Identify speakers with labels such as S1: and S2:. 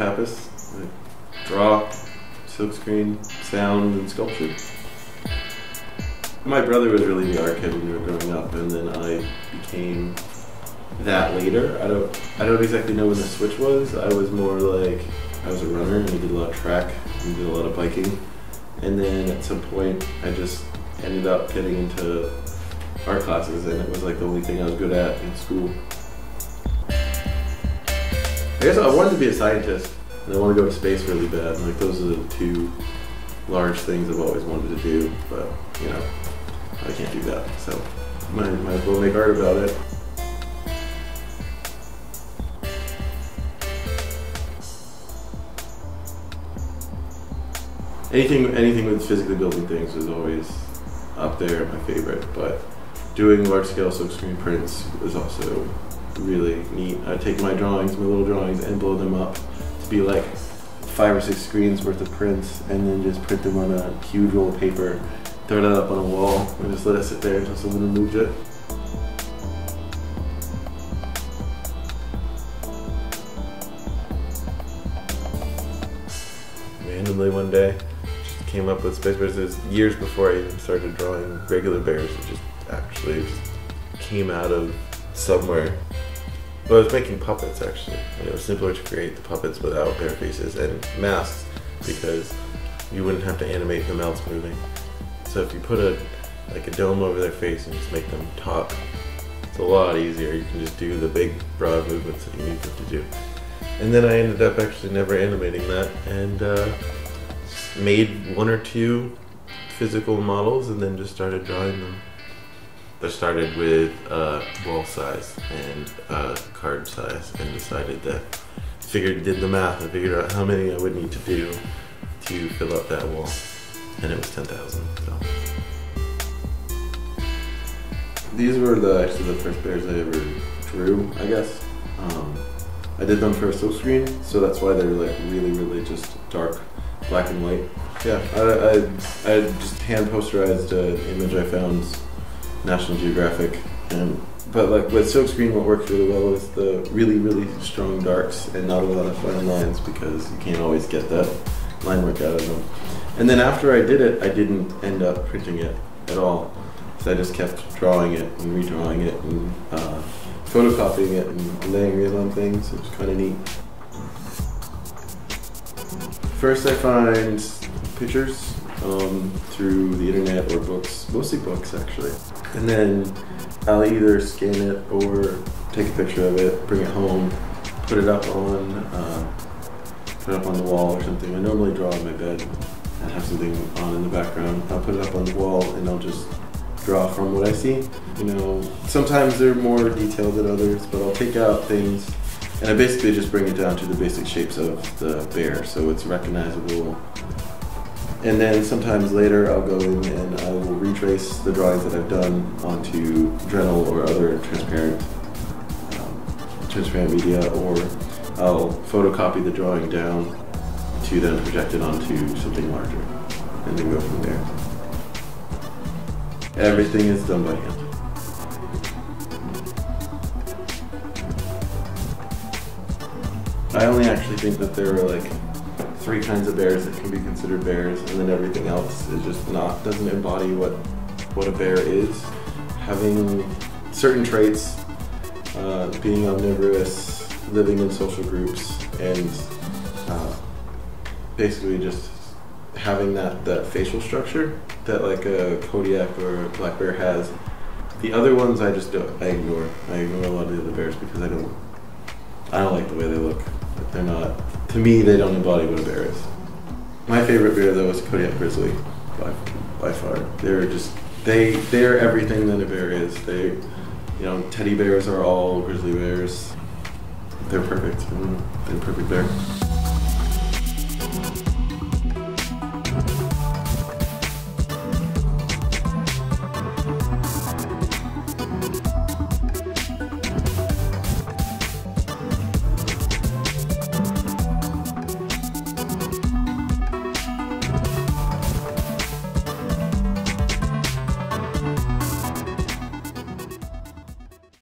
S1: Pappas. I draw, silkscreen, sound, and sculpture. My brother was really the art kid when we were growing up, and then I became that later. I don't exactly know when the switch was. I was more like, I was a runner and we did a lot of track, we did a lot of biking. And then at some point I just ended up getting into art classes, and it was like the only thing I was good at in school. I guess I wanted to be a scientist and I want to go to space really bad. Like those are the two large things I've always wanted to do, but you know, I can't do that. So might as well make art about it. Anything with physically building things was always up there, my favorite, but doing large-scale silkscreen prints was also really neat. I take my little drawings, and blow them up to be like 5 or 6 screens worth of prints, and then just print them on a huge roll of paper, throw that up on a wall, and just let it sit there until someone removed it. Randomly one day, just came up with space bears. It was years before I even started drawing regular bears. It just actually came out of somewhere. But I was making puppets actually, and it was simpler to create the puppets without bear faces and masks because you wouldn't have to animate the mouths moving. So if you put a dome over their face and just make them talk, it's a lot easier. You can just do the big broad movements that you need them to do. And then I ended up actually never animating that, and made 1 or 2 physical models and then just started drawing them. I started with wall size and card size, and decided that, did the math and figured out how many I would need to do to fill up that wall, and it was 10,000. So. These were actually the first bears I ever drew, I guess. I did them for a silkscreen, so that's why they're like really just dark black and white. Yeah, I just hand posterized an image I found, National Geographic, but like with silkscreen, what works really well is the really strong darks and not a lot of fine lines, because you can't always get that line work out of them. And then after I did it, I didn't end up printing it at all, so I just kept drawing it and redrawing it and photocopying it and laying it on things. It was kind of neat. First I find pictures through the internet or books, mostly books actually. And then I'll either scan it or take a picture of it, bring it home, put it up on the wall or something. I normally draw in my bed and have something on in the background. I'll put it up on the wall and I'll just draw from what I see. You know, sometimes they're more detailed than others, but I'll take out things and I basically just bring it down to the basic shapes of the bear so it's recognizable. And then sometimes later I'll go in and I will retrace the drawings that I've done onto Dremel or other transparent media, or I'll photocopy the drawing down to then project it onto something larger and then go from there. Everything is done by hand. I only actually think that there are like 3 kinds of bears that can be considered bears, and then everything else is just doesn't embody what a bear is. Having certain traits, being omnivorous, living in social groups, and basically just having that facial structure that like a Kodiak or a black bear has. The other ones I ignore. I ignore a lot of the other bears because I don't like the way they look. They're not, to me, they don't embody what a bear is. My favorite bear though is Kodiak Grizzly, by far. They're everything that a bear is. Teddy bears are all grizzly bears. They're perfect. They're a perfect bear.